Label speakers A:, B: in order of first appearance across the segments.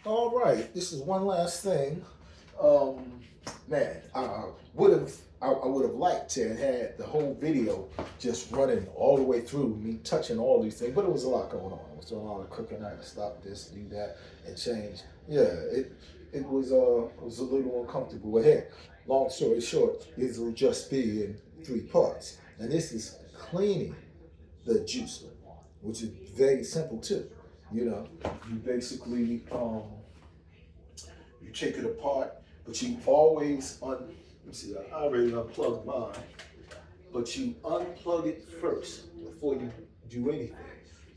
A: All right, this is one last thing. Um, Man, I would have liked to have had the whole video just running all the way through me touching all these things, but it was a lot going on. It was a lot of cooking. I had to stop this, do that, and change. Yeah, it was a little uncomfortable. But hey, long story short, it will just be in three parts, and this is cleaning the juicer, which is very simple too. You know, you basically you take it apart, but you always let me see, I already unplugged mine, but you unplug it first before you do anything.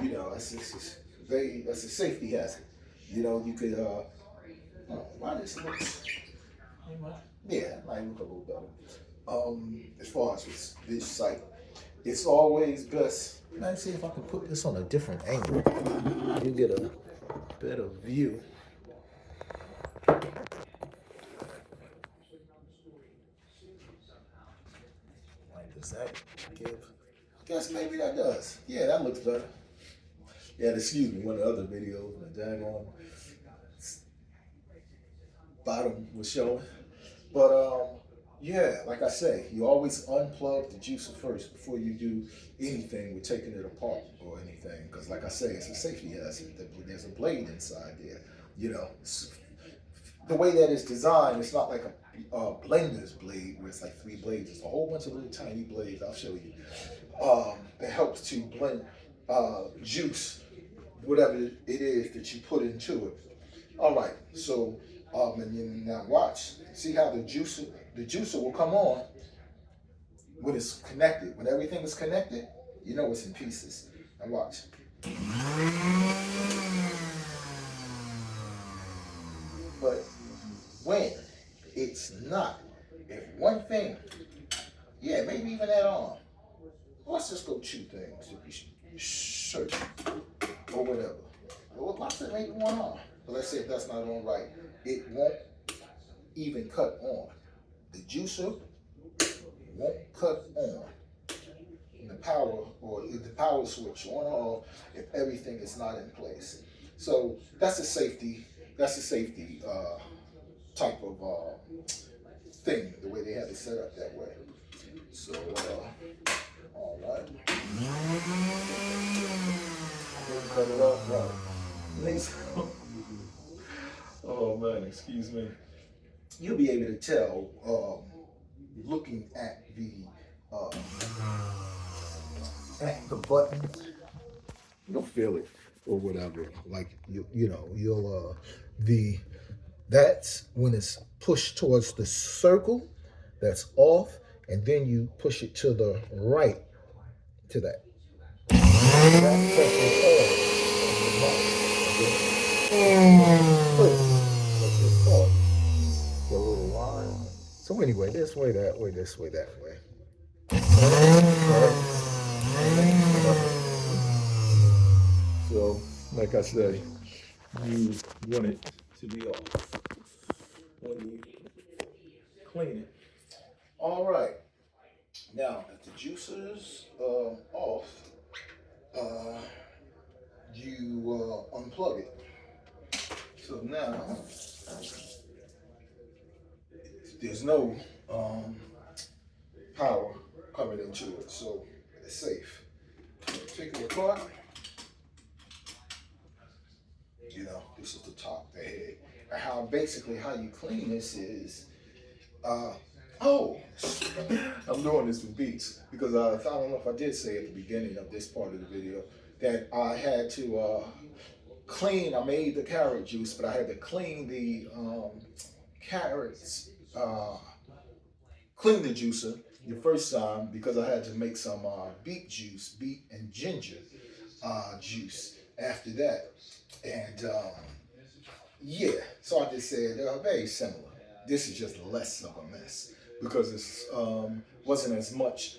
A: You know, that's a safety hazard. You know, you could why this looks yeah, might look a little better. As far as this site, it's always best. Let's see if I can put this on a different angle. You get a better view. Like, does that give? Guess maybe that does. Yeah, that looks better. Yeah, excuse me, one of the other videos, the daggone bottom was showing. But yeah, like I say, you always unplug the juicer first before you do anything with taking it apart or anything. Because like I say, it's a safety hazard. There's a blade inside there. You know, the way that it's designed, it's not like a blender's blade where it's like three blades. It's a whole bunch of little tiny blades. I'll show you. That helps to blend juice, whatever it is that you put into it. All right, so and then now watch. See how the juicer will come on when it's connected. When everything is connected, you know it's in pieces. Now watch. But when it's not, if one thing, yeah, maybe even that arm. Let's just go two things. If you search or whatever. Well, let's say maybe one arm. But let's say if that's not on right, it won't even cut on. The juicer won't cut on the power or the power switch on or off if everything is not in place. So that's a safety. That's a safety type of thing. The way they have it set up that way. So all right. Cut it off right. Next. Oh man, excuse me. You'll be able to tell looking uh, at the button. You'll feel it or whatever. Like you know you'll the that's when it's pushed towards the circle. That's off, and then you push it to the right to that. That the little line. So anyway, this way, that way, this way, that way. So, like I say, you want it to be off when you clean it. All right. Now that the juicer's off, uh, you unplug it. So now there's no um, power coming into it, so it's safe. Take it apart. You know, this is the top, the head. And how you clean this is, uh, oh, I'm doing this with beats because I don't know if I did say at the beginning of this part of the video that I had to clean. I made the carrot juice, but I had to clean the carrots, clean the juicer the first time because I had to make some beet juice, beet and ginger juice after that. And yeah, so I just said very similar. This is just less of a mess because it's wasn't as much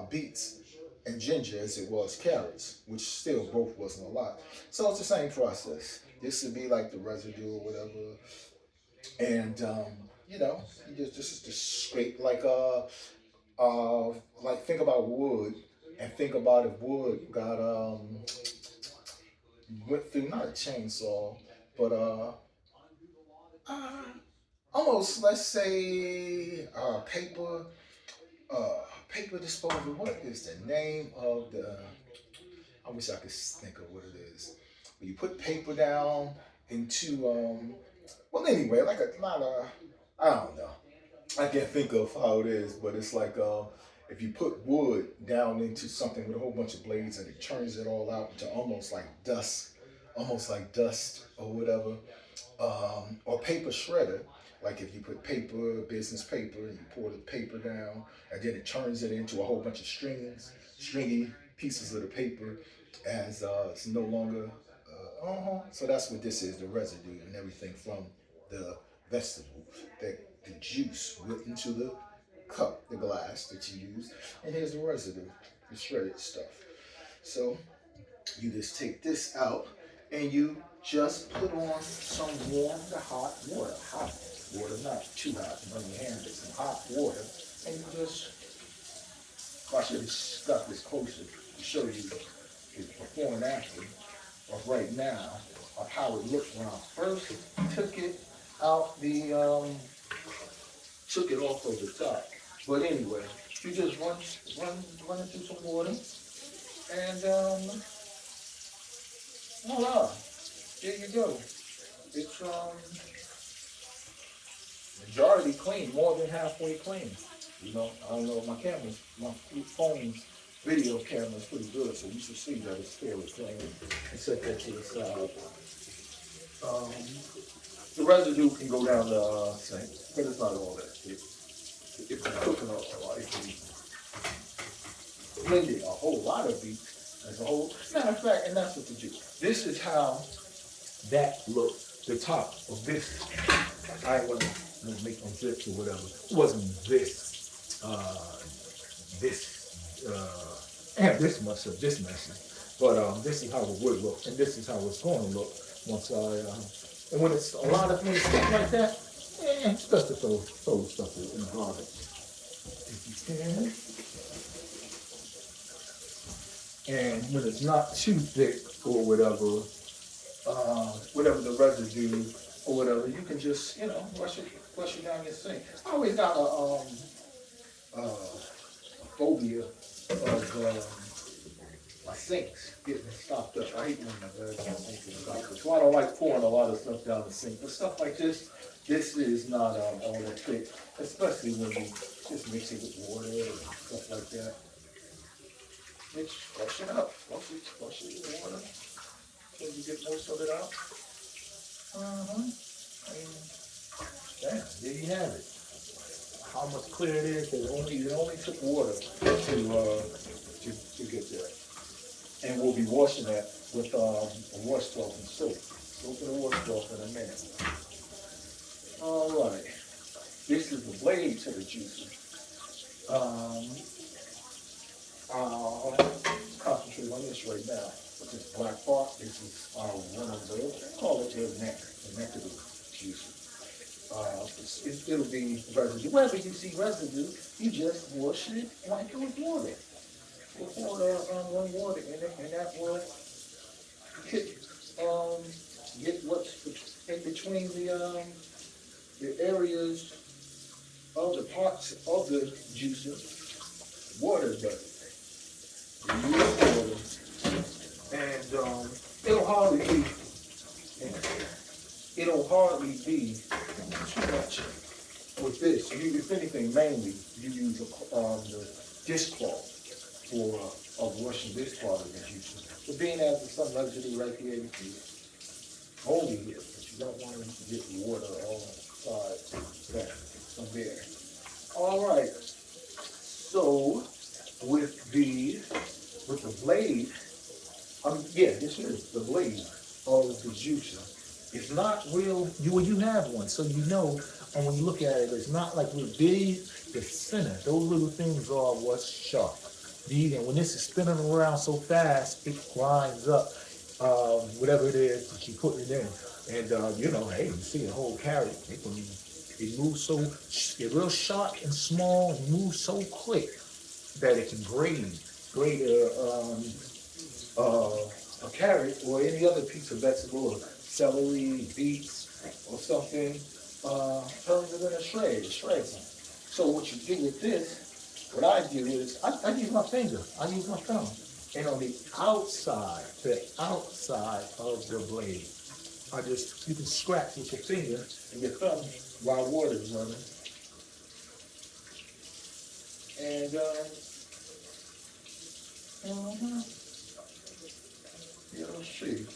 A: beets and ginger as it was carrots, which still both wasn't a lot. So it's the same process. This would be like the residue or whatever, and you know, you just scrape like think about wood and think about if wood got went through not a chainsaw, but Uh, Almost, let's say, paper disposal. What is the name of the? I wish I could think of what it is. But you put paper down into well, anyway, like a lot of, I don't know. I can't think of how it is, but it's like if you put wood down into something with a whole bunch of blades and it turns it all out into almost like dust or whatever. Or paper shredder, like if you put paper, business paper, and you pour the paper down, and then it turns it into a whole bunch of stringy pieces of the paper, as it's no longer. So that's what this is, the residue and everything from the vegetable, that the juice went into the cup, the glass that you use, and here's the residue, the shredded stuff. So you just take this out and you just put on some warm to hot water, not too hot, burn your hand, but some hot water, and you just, I should have stuck this closer to show you the before and after of right now of how it looked when I first took it out took it off of the top. But anyway, you just run it through some water, and voila, there you go. It's majority clean, more than halfway clean. You know, I don't know, my phone's video camera is pretty good, so you should see that it's fairly clean. And set that to the side. Um, the residue can go down the sink, but it's not all that. If you're cooking up a lot, if you blending a whole lot of beef as a whole. Matter of fact, and that's what you do. This is how that looks. The top of this, I wasn't make no zips or whatever. It wasn't this much of this message. But this is how it would look, and this is how it's going to look once and when it's a lot of things stuff like that, it's best to throw the stuff in the garbage if you can. And when it's not too thick or whatever the residue or whatever, you can just, rush it down your sink. I always got a phobia of my sinks getting stopped up. I hate when my sink is stopped up. So I don't like pouring a lot of stuff down the sink. But stuff like this is not all that thick, especially when you just mix it with water and stuff like that. Flush it up. Flush it with water so you get most of it out. There you have it. How much clear it is? It only took water to get there. And we'll be washing that with a washcloth and soap. Soap and a washcloth in a minute. All right. This is the blade to the juicer. I'll concentrate on this right now. With this black part, this is one of the, call it the neck of the juicer. It'll be residue. Wherever you see residue, you just wash it like it with water. With run water in it, and that will get what's in between the areas of the parts of the juicer. Water does it. You use water, and it'll hardly be too much with this. If anything, mainly you use the dishcloth of washing this part of the juicer. But being as there's some residue right here, you can hold it here, but you don't want to get the water all on the side from there. All right. So with the blade, this is the blade of the juicer. It's not real. You have one, so you know. And when you look at it, it's not like real big. The center, those little things are what's sharp. And when this is spinning around so fast, it grinds up whatever it is that you put it in. And hey, you see the whole carrot. It moves it's real sharp and small and moves so quick that it can grate a carrot or any other piece of vegetable, or celery, beets,
B: or something turns it in a shred, it shreds them. So what you do with this, what I do is I use my finger, I use my thumb, and on the outside of the blade, you can scratch with your finger and your thumb while water is running, and uh, you'll see,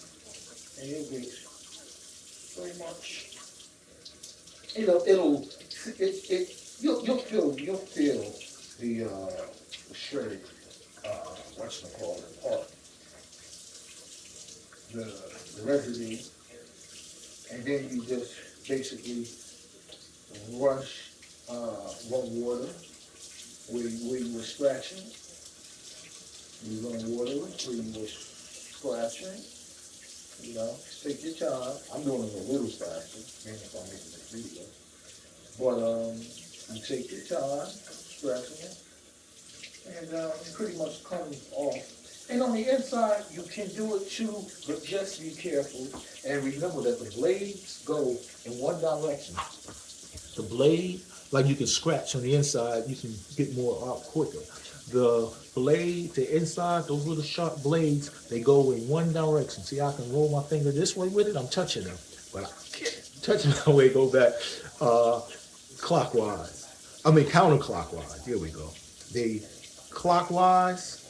B: and you'll be pretty much, it'll, you'll feel the shredded, part, the residue, and then you just basically rush, run water where you were scratching. You run water where you were scratching. You know, take your time. I'm doing it a little faster, maybe if I'm making this video. But you take your time, scratching it, and it pretty much comes off. And on the inside, you can do it too, but just be careful. And remember that the blades go in one direction. The blade, like you can scratch on the inside, you can get more out quicker. The blade, the inside, those little sharp blades, they go in one direction. See, I can roll my finger this way with it, I'm touching them. But I can't touch my way, go back clockwise. I mean counterclockwise. Here we go. They clockwise,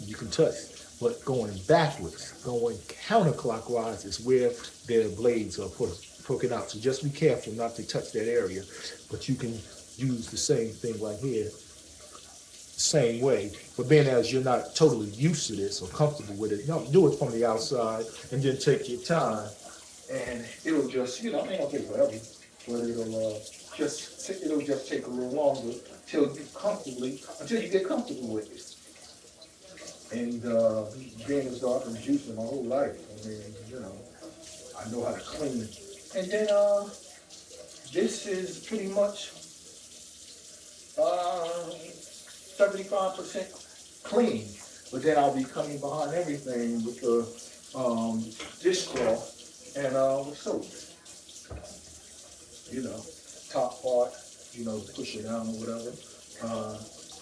B: you can touch. But going backwards, going counterclockwise is where their blades are poking out. So just be careful not to touch that area. But you can use the same thing right here, same way. But being as you're not totally used to this or comfortable with it, do it from the outside and then take your time. And it'll just, it ain't gonna take forever, but it'll just take a little longer until you get comfortable with it. And being as dark and juicing my whole life, I mean, I know how to clean. And then this is pretty much 75% clean. But then I'll be coming behind everything with the dishcloth and with soap. Top part, push it down or whatever.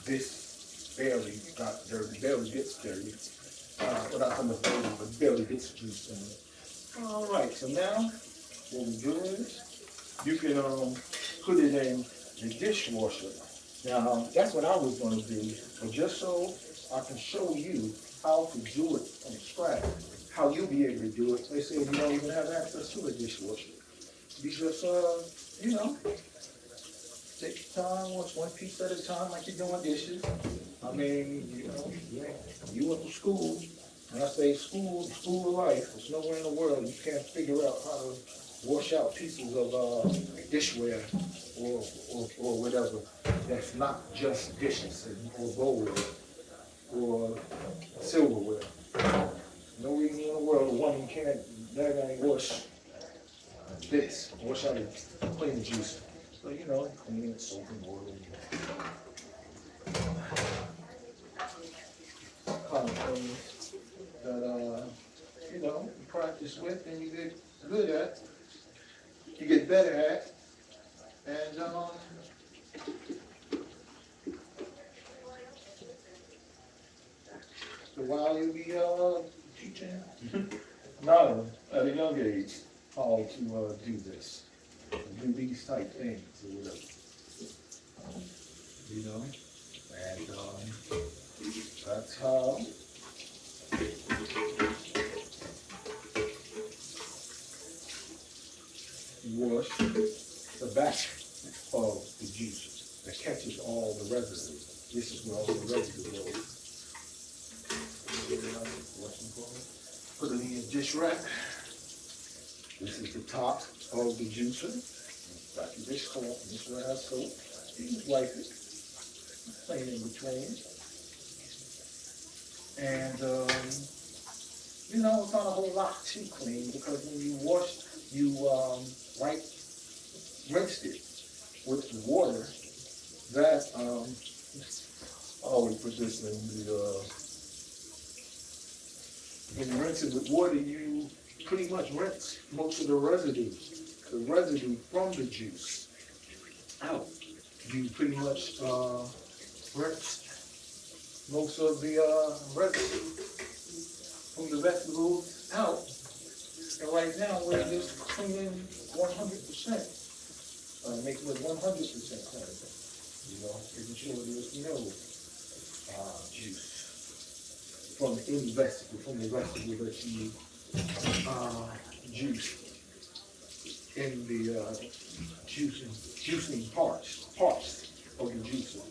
B: This barely got dirty, barely gets dirty. Without so much dirty, but barely gets juice in it. All right, so now what we do is you can put it in the dishwasher. Now that's what I was going to do, but just so I can show you how to do it from scratch, how you'll be able to do it. They say you don't even have access to a dishwasher. You just take your time, wash one piece at a time like you're doing dishes. I mean, you went to school. When I say school, the school of life, there's nowhere in the world you can't figure out how to wash out pieces of dishware or whatever. That's not just dishes or bowls or silverware. No reason in the world a woman can't wash this, wash out the clean juice. So, clean it, soap and water. Kind of things that, you practice with and you get good at, you get better at, and, so while you be, teaching, Nana, at a young age, how to, do this. Do these type things or whatever, and that's how you wash the back of the juice that catches all the residue. This is where all the residue goes. Put it in your dish rack. This is the top of the juicer. Got your dishcloth, this one has soap. You just wipe it, clean in between. And, it's not a whole lot to clean because when you wash, you rinsed it with the water. That, I always put this in the, when you rinse it with water, you pretty much rinse most of the residue the residue from the juice out. You pretty much rinse most of the residue from the vegetables out. And right now we're just cleaning 100%, making it 100% clean. You know, making sure there's no juice from any vegetable, from the vegetable that you juice in the juicing parts of the juicer.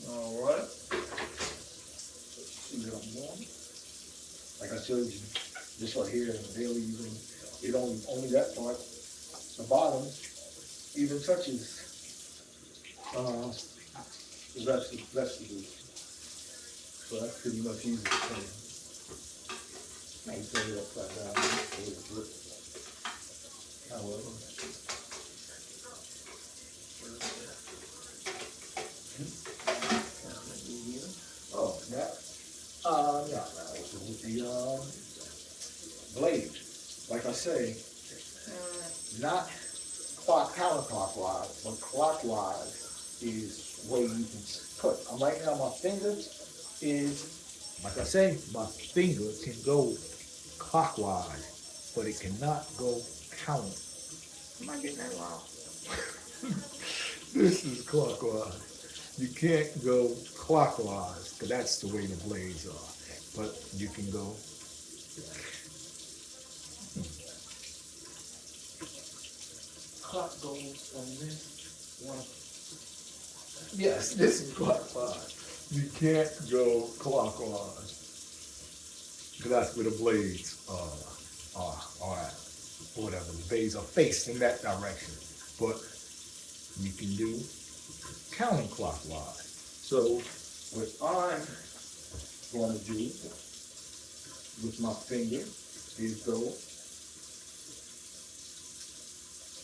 B: All right. See what I'm doing? Like I showed you, this right here in the daily, it only that part, the bottom, even touches the vegetables. So that's pretty much easy to clean. I can turn it upside down. However. Oh, yeah. Yeah, so with the blade, like I say, not counterclockwise, but clockwise is where you can put. Right now, my fingers is, like I say, my finger can go clockwise, but it cannot go counter. Am I getting that wrong? This is clockwise. You can't go clockwise, because that's the way the blades are. But you can go. Clock goes on this one. Yes, this is clockwise. You can't go clockwise. Because that's where the blades are at. Or whatever. The blades are facing that direction. But you can do counterclockwise. So what I'm going to do with my finger is go,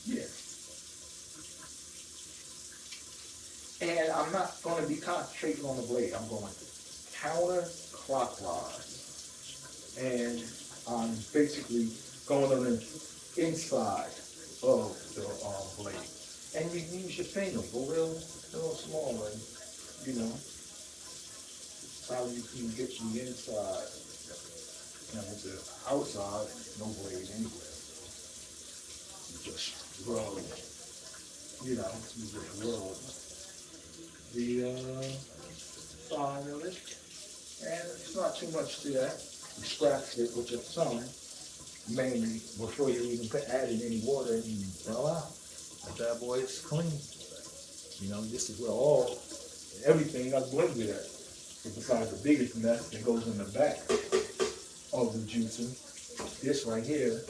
B: yeah. And I'm not going to be concentrating on the blade. I'm going counterclockwise. And I'm basically going on the inside of the blade. And you use your finger, go real small, and you know, how you can get the inside. And with the outside, no blade anywhere. You just rub, you just rub the side of it. And it's not too much to that. You scratch it with your thumb, mainly, before you even add in any water, and voila, that boy is clean. You know, this is where everything got blended at. Besides the biggest mess that goes in the back of the juicing, this right here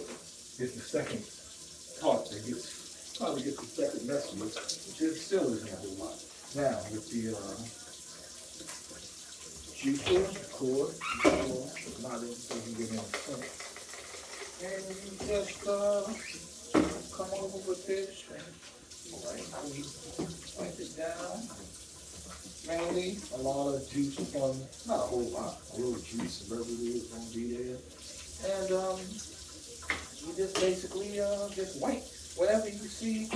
B: is the second part that probably gets the second message, which still isn't a whole lot. Now, with the juicer, cord, not everything you get in the front. And you just come over with this and wipe it down. Mainly a lot of juice from, not a whole lot, a little juice of residue is going to be there. And you just basically just wipe whatever you see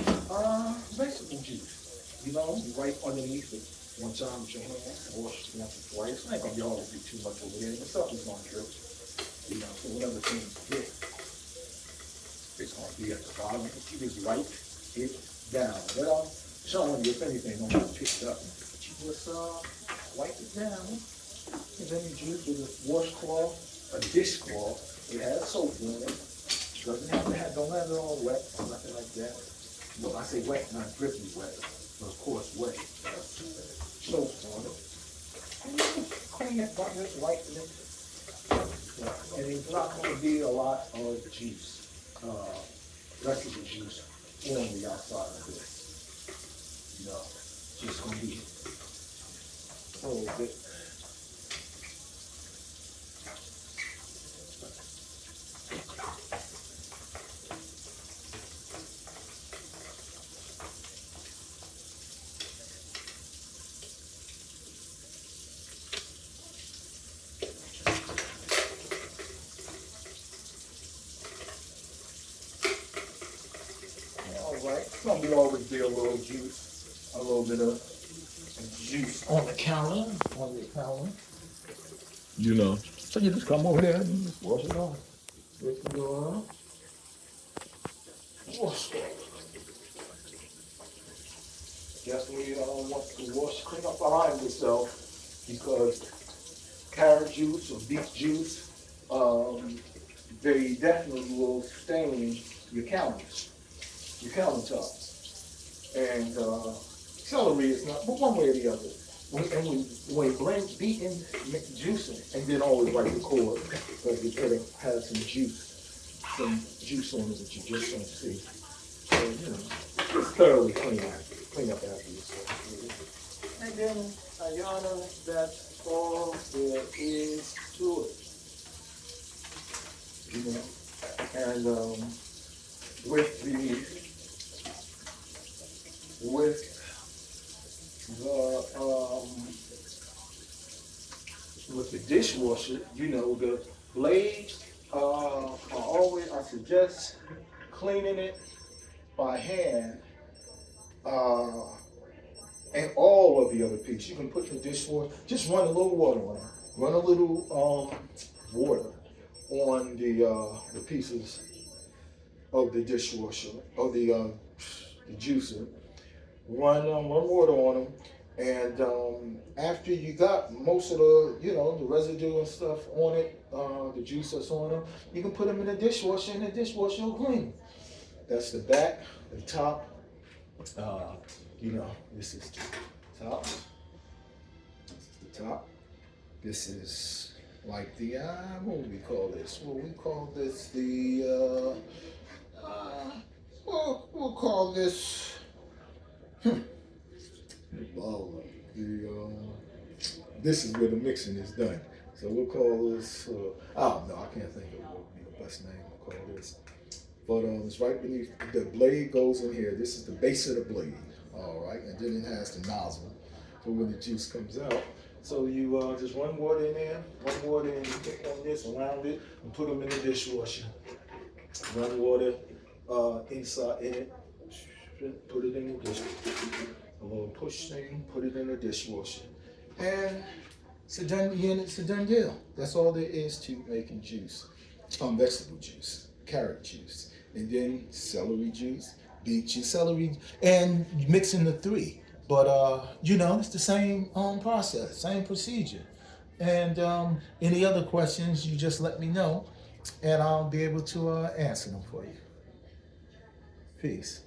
B: vegetable juice. You know, you wipe underneath it one time with your hand, wash once or twice. It ain't going to be all be too much over there. The stuff is going to drip. You know, so whatever things get, it's going to be at the bottom. You just wipe it down. Well, showing you if anything don't get picked up. Just wipe it down, and then you use with a washcloth, a dishcloth. It has soap in it. Doesn't have to don't have it all wet or nothing like that. Well, I say wet, not drippy wet, but of course wet. Soap on it. And you just clean it by just wiping it. And it's not going to be a lot of juice, vegetable juice on the outside of this. You know, it's just going to be a little bit. right? It's gonna be always be a little juice, a little bit of juice on the counter, on your counter. You know. So you just come over there and just wash it off. Lift the door up. Wash it. Definitely want to wash, clean up behind yourself because carrot juice or beet juice, they definitely will stain your counters, your countertops. And celery is not, but one way or the other. When you blend, beet and juicing, and then always wipe the cord because it has some juice on it that you just don't see. So, you know, just thoroughly clean up after yourself. And then, Ayana, that's all there is to it. You know, and with the dishwasher, you know, the blades, I suggest cleaning it by hand, and all of the other pieces. You can put the dishwasher, just run a little water on it. Run a little water on the pieces of the dishwasher, of the juicer. Run water on them, and after you got most of the residue and stuff on it, the juice that's on them, you can put them in the dishwasher, and the dishwasher will clean them. That's the back, the top. This is the top. This is the top. This is like the what do we call this? Well, we call this the we'll call this. This is where the mixing is done. So we'll call this, I can't think of what would be the best name to call this. But it's right beneath, the blade goes in here. This is the base of the blade, all right? And then it has the nozzle for when the juice comes out. So you just run water in there, and you pick on this, around it, and put them in the dishwasher. Run water inside in it, put it in the dishwasher. A little push thing, put it in the dishwasher. And it's a done deal. That's all there is to making juice. Vegetable juice, carrot juice, and then celery juice, beet juice, celery, and mixing the three. But it's the same process, same procedure. And any other questions, you just let me know, and I'll be able to answer them for you. Peace.